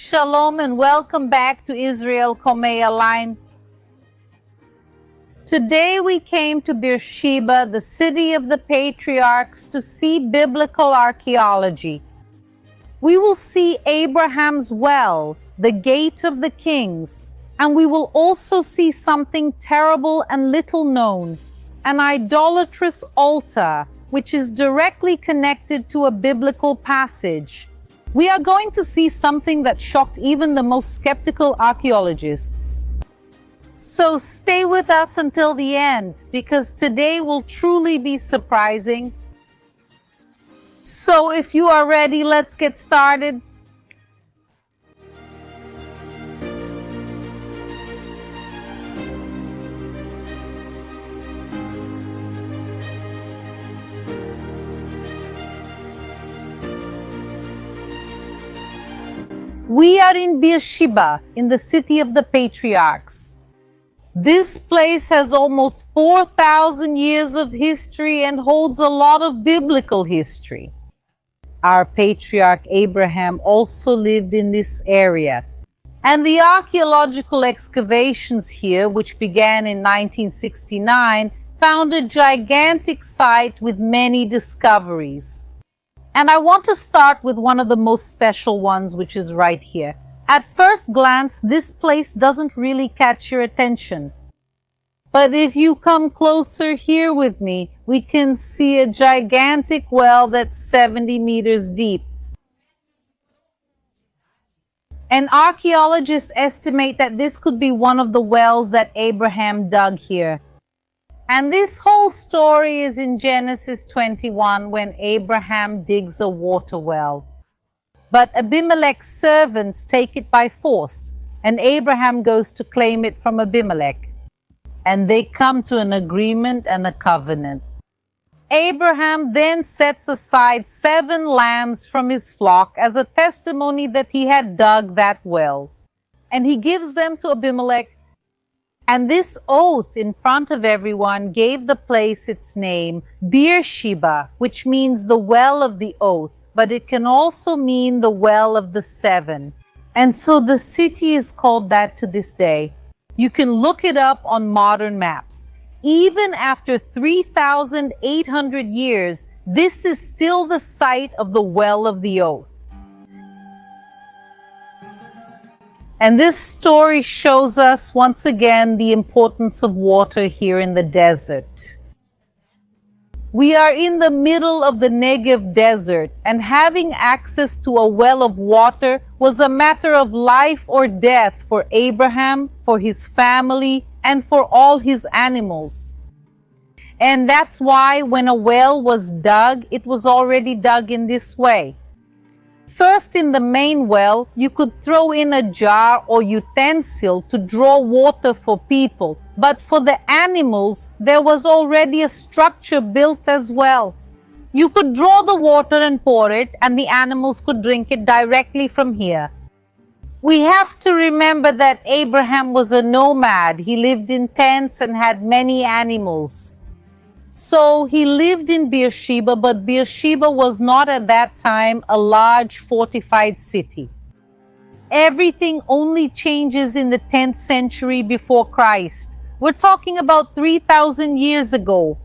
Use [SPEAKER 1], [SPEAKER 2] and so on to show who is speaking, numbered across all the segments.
[SPEAKER 1] Shalom and welcome back to Israel Aline. Today we came to Beersheba, the city of the patriarchs, to see biblical archaeology. We will see Abraham's well, the gate of the kings, and we will also see something terrible and little known, an idolatrous altar, which is directly connected to a biblical passage. We are going to see something that shocked even the most skeptical archaeologists. So stay with us until the end, because today will truly be surprising. So if you are ready, let's get started. We are in Beersheba, in the city of the patriarchs. This place has almost 4,000 years of history and holds a lot of biblical history. Our patriarch Abraham also lived in this area, and the archaeological excavations here, which began in 1969, found a gigantic site with many discoveries. And I want to start with one of the most special ones, which is right here. At first glance, this place doesn't really catch your attention. But if you come closer here with me, we can see a gigantic well that's 70 meters deep. And archaeologists estimate that this could be one of the wells that Abraham dug here. And this whole story is in Genesis 21 when Abraham digs a water well. But Abimelech's servants take it by force, and Abraham goes to claim it from Abimelech. And they come to an agreement and a covenant. Abraham then sets aside 7 lambs from his flock as a testimony that he had dug that well. And he gives them to Abimelech. And this oath in front of everyone gave the place its name, Beersheba, which means the well of the oath, but it can also mean the well of the 7. And so the city is called that to this day. You can look it up on modern maps. Even after 3,800 years, this is still the site of the well of the oath. And this story shows us once again the importance of water here in the desert. We are in the middle of the Negev desert, and having access to a well of water was a matter of life or death for Abraham, for his family, and for all his animals. And that's why when a well was dug, it was already dug in this way. First, in the main well, you could throw in a jar or utensil to draw water for people. But for the animals, there was already a structure built as well. You could draw the water and pour it, and the animals could drink it directly from here. We have to remember that Abraham was a nomad. He lived in tents and had many animals. So he lived in Beersheba, but Beersheba was not at that time a large fortified city. Everything only changes in the 10th century before Christ. We're talking about 3,000 years ago.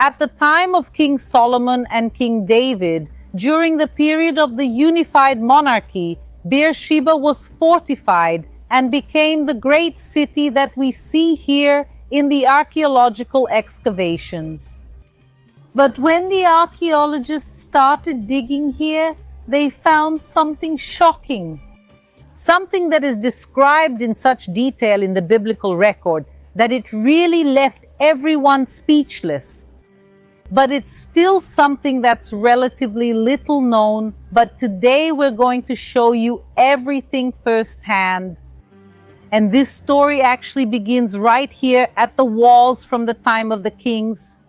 [SPEAKER 1] At the time of King Solomon and King David, during the period of the unified monarchy, Beersheba was fortified and became the great city that we see here in the archaeological excavations. But when the archaeologists started digging here, they found something shocking. Something that is described in such detail in the biblical record that it really left everyone speechless. But it's still something that's relatively little known, but today we're going to show you everything firsthand. And this story actually begins right here at the walls from the time of the kings.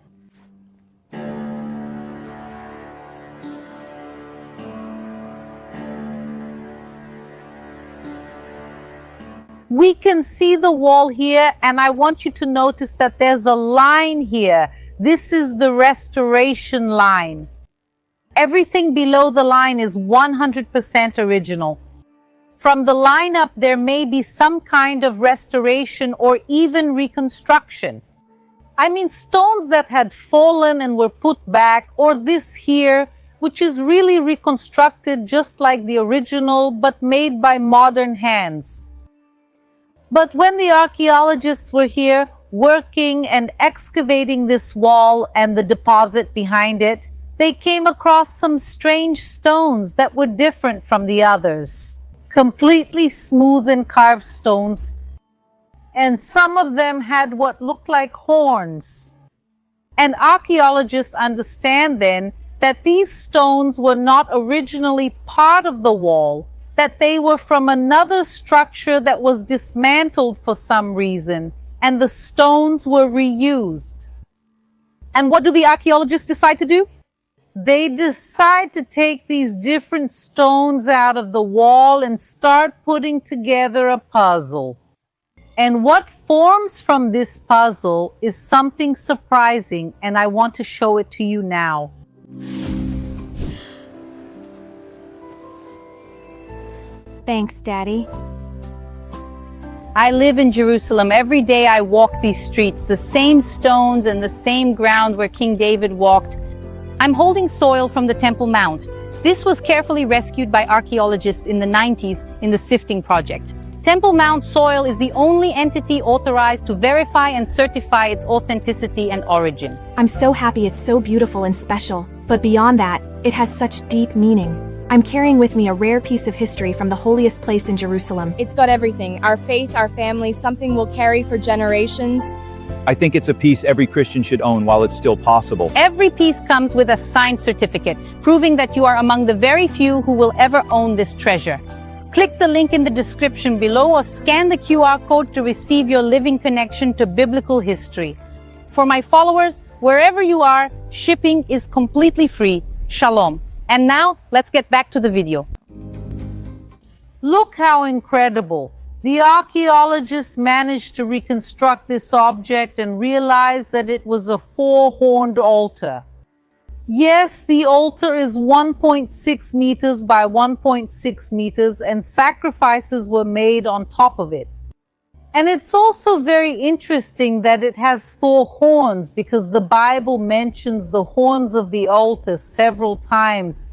[SPEAKER 1] We can see the wall here, and I want you to notice that there's a line here. This is the restoration line. Everything below the line is 100% original. From the lineup, there may be some kind of restoration or even reconstruction. I mean, stones that had fallen and were put back, or this here, which is really reconstructed just like the original, but made by modern hands. But when the archaeologists were here, working and excavating this wall and the deposit behind it, they came across some strange stones that were different from the others. Completely smooth and carved stones, and some of them had what looked like horns. And archaeologists understand then that these stones were not originally part of the wall, that they were from another structure that was dismantled for some reason, and the stones were reused. And what do the archaeologists decide to do? They decide to take these different stones out of the wall and start putting together a puzzle. And what forms from this puzzle is something surprising, and I want to show it to you now.
[SPEAKER 2] Thanks, Daddy.
[SPEAKER 3] I live in Jerusalem. Every day I walk these streets, the same stones and the same ground where King David walked. I'm holding soil from the Temple Mount. This was carefully rescued by archaeologists in the 90s in the sifting project. Temple Mount soil is the only entity authorized to verify and certify its authenticity and origin.
[SPEAKER 2] I'm so happy it's so beautiful and special, but beyond that, it has such deep meaning. I'm carrying with me a rare piece of history from the holiest place in Jerusalem.
[SPEAKER 4] It's got everything: our faith, our family, something we'll carry for generations.
[SPEAKER 5] I think it's a piece every Christian should own while it's still possible.
[SPEAKER 3] Every piece comes with a signed certificate, proving that you are among the very few who will ever own this treasure. Click the link in the description below or scan the QR code to receive your living connection to biblical history. For my followers, wherever you are, shipping is completely free. Shalom. And now, let's get back to the video.
[SPEAKER 1] Look how incredible. The archaeologists managed to reconstruct this object and realized that it was a four-horned altar. Yes, the altar is 1.6 meters by 1.6 meters, and sacrifices were made on top of it. And it's also very interesting that it has four horns, because the Bible mentions the horns of the altar several times.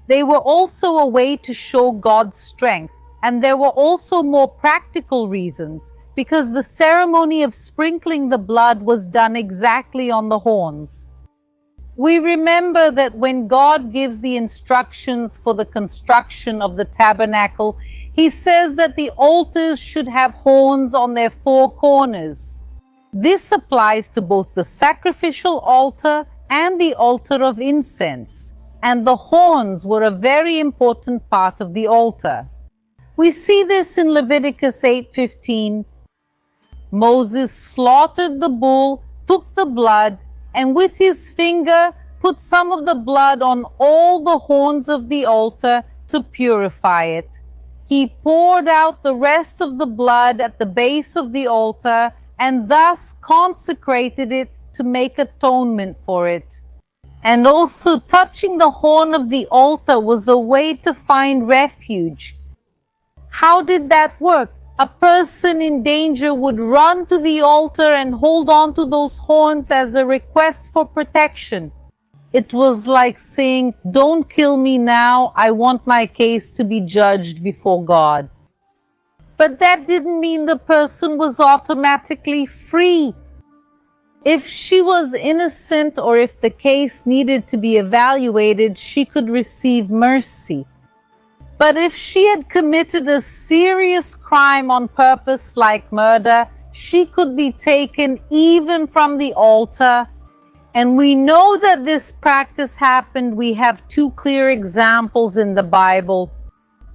[SPEAKER 1] They were also a way to show God's strength, and there were also more practical reasons, because the ceremony of sprinkling the blood was done exactly on the horns. We remember that when God gives the instructions for the construction of the tabernacle, He says that the altars should have horns on their four corners. This applies to both the sacrificial altar and the altar of incense, and the horns were a very important part of the altar. We see this in Leviticus 8:15. Moses slaughtered the bull, took the blood, and with his finger put some of the blood on all the horns of the altar to purify it. He poured out the rest of the blood at the base of the altar and thus consecrated it to make atonement for it. And also touching the horn of the altar was a way to find refuge. How did that work? A person in danger would run to the altar and hold on to those horns as a request for protection. It was like saying, "Don't kill me now, I want my case to be judged before God." But that didn't mean the person was automatically free. If she was innocent or if the case needed to be evaluated, she could receive mercy. But if she had committed a serious crime on purpose, like murder, she could be taken even from the altar. And we know that this practice happened. We have two clear examples in the Bible.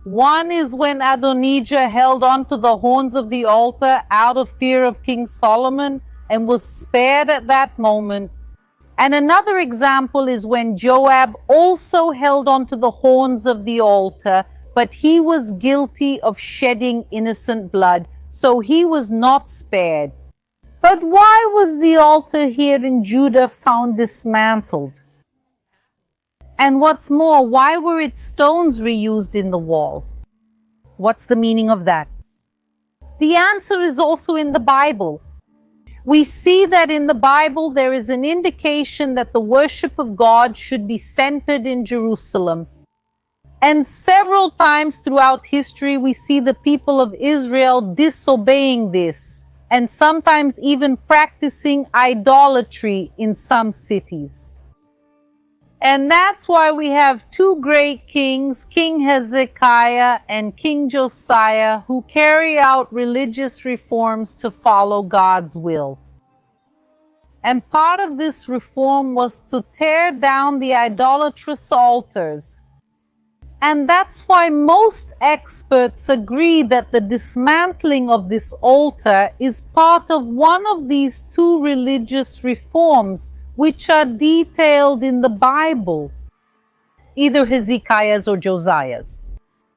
[SPEAKER 1] One is when Adonijah held on to the horns of the altar out of fear of King Solomon and was spared at that moment. And another example is when Joab also held on to the horns of the altar, but he was guilty of shedding innocent blood, so he was not spared. But why was the altar here in Judah found dismantled? And what's more, why were its stones reused in the wall? What's the meaning of that? The answer is also in the Bible. We see that in the Bible there is an indication that the worship of God should be centered in Jerusalem. And several times throughout history we see the people of Israel disobeying this, and sometimes even practicing idolatry in some cities. And that's why we have two great kings, King Hezekiah and King Josiah, who carry out religious reforms to follow God's will. And part of this reform was to tear down the idolatrous altars. And that's why most experts agree that the dismantling of this altar is part of one of these two religious reforms, which are detailed in the Bible, either Hezekiah's or Josiah's.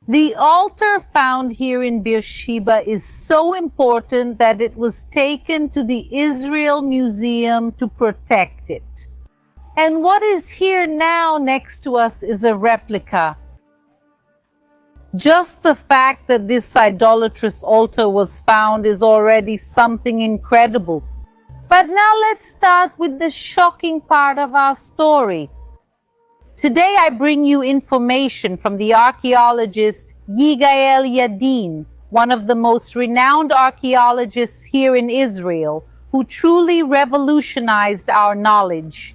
[SPEAKER 1] The altar found here in Beersheba is so important that it was taken to the Israel Museum to protect it. And what is here now next to us is a replica. Just the fact that this idolatrous altar was found is already something incredible. But now let's start with the shocking part of our story. Today I bring you information from the archaeologist Yigael Yadin, one of the most renowned archaeologists here in Israel, who truly revolutionized our knowledge.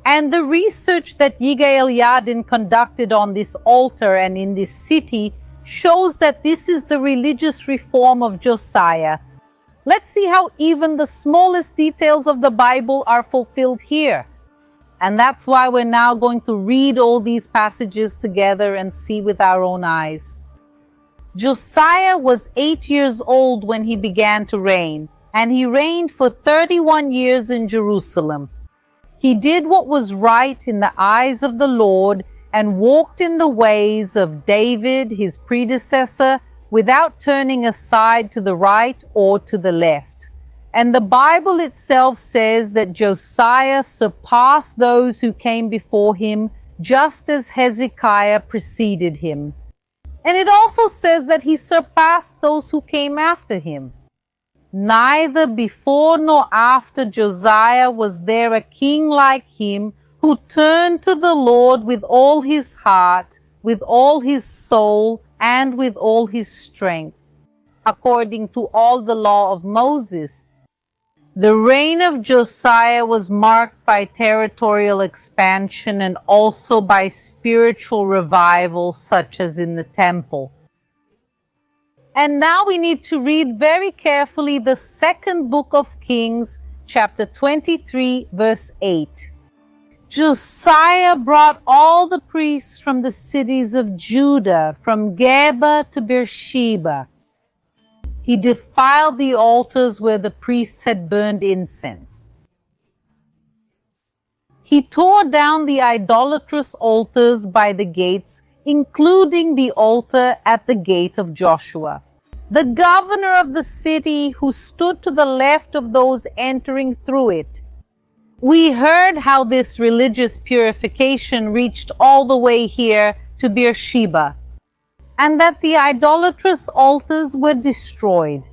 [SPEAKER 1] And the research that Yigael Yadin conducted on this altar and in this city shows that this is the religious reform of Josiah. Let's see how even the smallest details of the Bible are fulfilled here. And that's why we're now going to read all these passages together and see with our own eyes. Josiah was 8 years old when he began to reign, and he reigned for 31 years in Jerusalem. He did what was right in the eyes of the Lord and walked in the ways of David, his predecessor, without turning aside to the right or to the left. And the Bible itself says that Josiah surpassed those who came before him, just as Hezekiah preceded him. And it also says that he surpassed those who came after him. Neither before nor after Josiah was there a king like him, who turned to the Lord with all his heart, with all his soul, and with all his strength, according to all the law of Moses. The reign of Josiah was marked by territorial expansion and also by spiritual revival, such as in the temple. And now we need to read very carefully the second book of Kings, chapter 23, verse 8. Josiah brought all the priests from the cities of Judah, from Geba to Beersheba. He defiled the altars where the priests had burned incense. He tore down the idolatrous altars by the gates, including the altar at the gate of Joshua, the governor of the city, who stood to the left of those entering through it. We heard how this religious purification reached all the way here to Beersheba, and that the idolatrous altars were destroyed.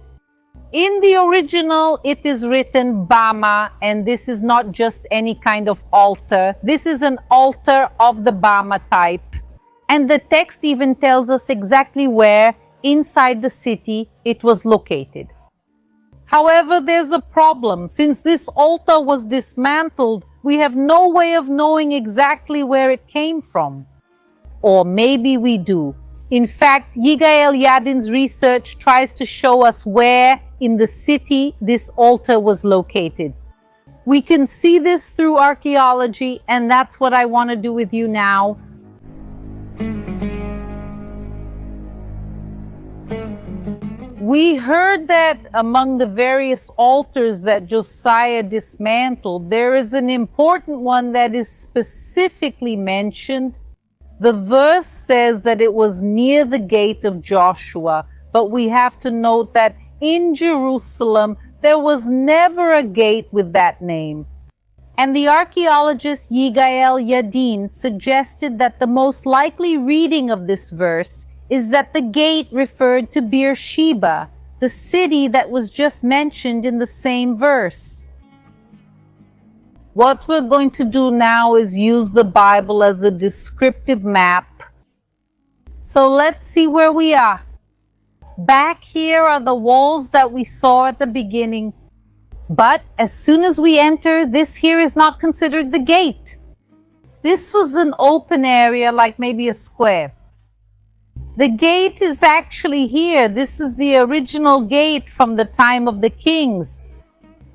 [SPEAKER 1] In the original, it is written Bama, and this is not just any kind of altar. This is an altar of the Bama type. And the text even tells us exactly where, inside the city, it was located. However, there's a problem. Since this altar was dismantled, we have no way of knowing exactly where it came from. Or maybe we do. In fact, Yigael Yadin's research tries to show us where in the city this altar was located. We can see this through archaeology, and that's what I want to do with you now. We heard that among the various altars that Josiah dismantled, there is an important one that is specifically mentioned. The verse says that it was near the gate of Joshua, but we have to note that in Jerusalem there was never a gate with that name. And the archaeologist Yigael Yadin suggested that the most likely reading of this verse is that the gate referred to Beersheba, the city that was just mentioned in the same verse. What we're going to do now is use the Bible as a descriptive map. So let's see where we are. Back here are the walls that we saw at the beginning. But as soon as we enter, this here is not considered the gate. This was an open area, like maybe a square. The gate is actually here. This is the original gate from the time of the kings.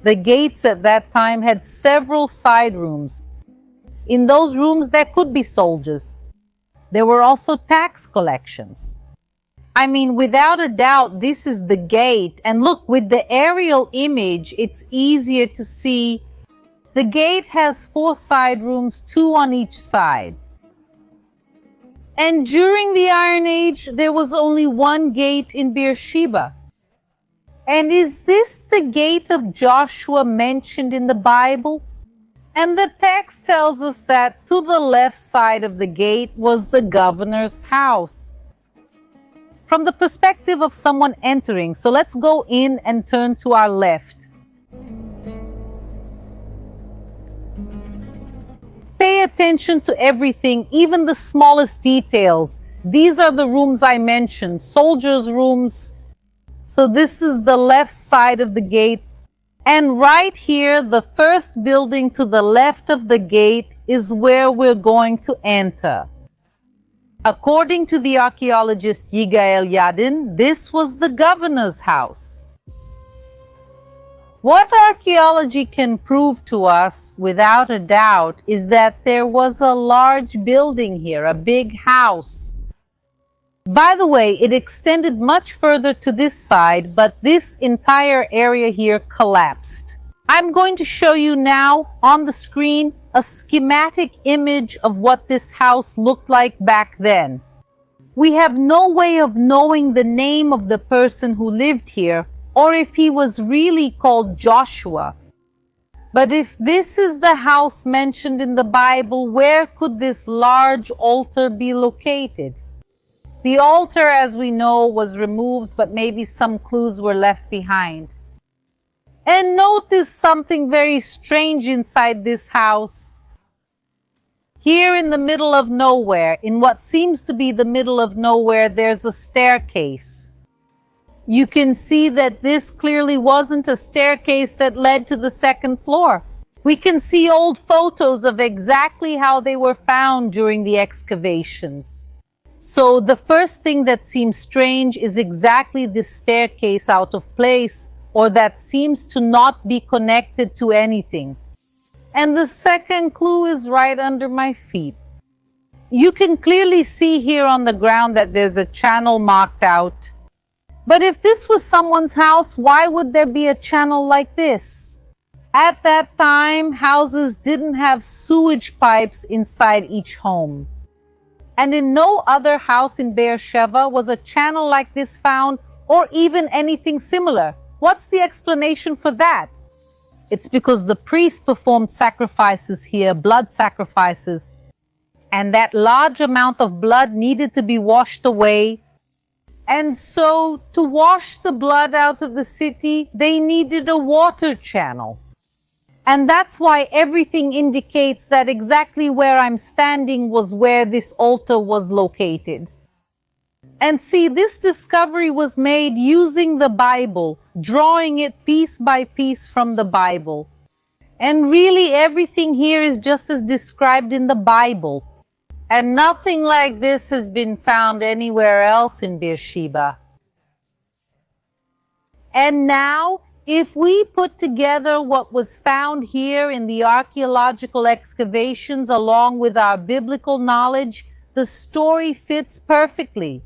[SPEAKER 1] The gates at that time had several side rooms. In those rooms there could be soldiers. There were also tax collections. I mean, without a doubt, this is the gate. And look, with the aerial image, it's easier to see. The gate has 4 side rooms, 2 on each side. And during the Iron Age, there was only 1 gate in Beersheba. And is this the gate of Joshua mentioned in the Bible? And the text tells us that to the left side of the gate was the governor's house. From the perspective of someone entering, so let's go in and turn to our left. Pay attention to everything, even the smallest details. These are the rooms I mentioned, soldiers' rooms. So this is the left side of the gate. And right here, the first building to the left of the gate is where we're going to enter. According to the archaeologist Yigael Yadin, this was the governor's house. What archaeology can prove to us, without a doubt, is that there was a large building here, a big house. By the way, it extended much further to this side, but this entire area here collapsed. I'm going to show you now on the screen a schematic image of what this house looked like back then. We have no way of knowing the name of the person who lived here, or if he was really called Joshua. But if this is the house mentioned in the Bible, where could this large altar be located? The altar, as we know, was removed, but maybe some clues were left behind. And notice something very strange inside this house. Here in the middle of nowhere, in what seems to be the middle of nowhere, there's a staircase. You can see that this clearly wasn't a staircase that led to the second floor. We can see old photos of exactly how they were found during the excavations. So the first thing that seems strange is exactly this staircase out of place, or that seems to not be connected to anything. And the second clue is right under my feet. You can clearly see here on the ground that there's a channel marked out. But if this was someone's house, why would there be a channel like this? At that time, houses didn't have sewage pipes inside each home. And in no other house in Beersheba was a channel like this found, or even anything similar. What's the explanation for that? It's because the priests performed sacrifices here, blood sacrifices, and that large amount of blood needed to be washed away. And so, to wash the blood out of the city, they needed a water channel. And that's why everything indicates that exactly where I'm standing was where this altar was located. And see, this discovery was made using the Bible, drawing it piece by piece from the Bible. And really everything here is just as described in the Bible. And nothing like this has been found anywhere else in Beersheba. And now, if we put together what was found here in the archaeological excavations along with our biblical knowledge, the story fits perfectly.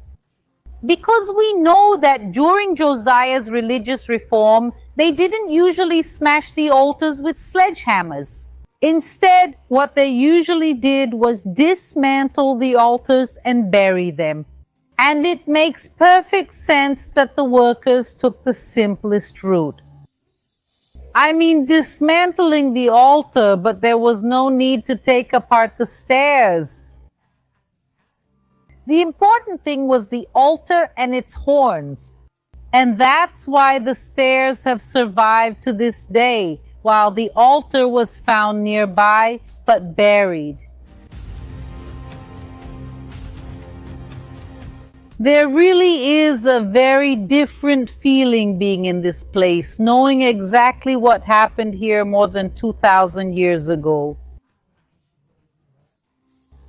[SPEAKER 1] Because we know that during Josiah's religious reform, they didn't usually smash the altars with sledgehammers. Instead, what they usually did was dismantle the altars and bury them. And it makes perfect sense that the workers took the simplest route. I mean, dismantling the altar, but there was no need to take apart the stairs. The important thing was the altar and its horns. And that's why the stairs have survived to this day, while the altar was found nearby but buried. There really is a very different feeling being in this place, knowing exactly what happened here more than 2,000 years ago.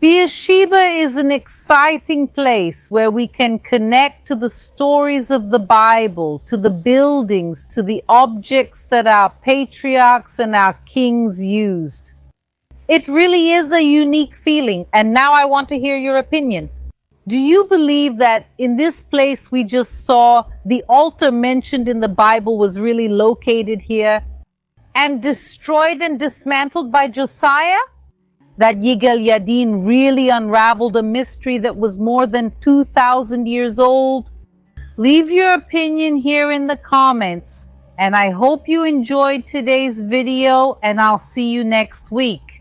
[SPEAKER 1] Beersheba is an exciting place where we can connect to the stories of the Bible, to the buildings, to the objects that our patriarchs and our kings used. It really is a unique feeling, and now I want to hear your opinion. Do you believe that in this place we just saw, the altar mentioned in the Bible was really located here and destroyed and dismantled by Josiah? That Yigal Yadin really unraveled a mystery that was more than 2,000 years old? Leave your opinion here in the comments, and I hope you enjoyed today's video, and I'll see you next week.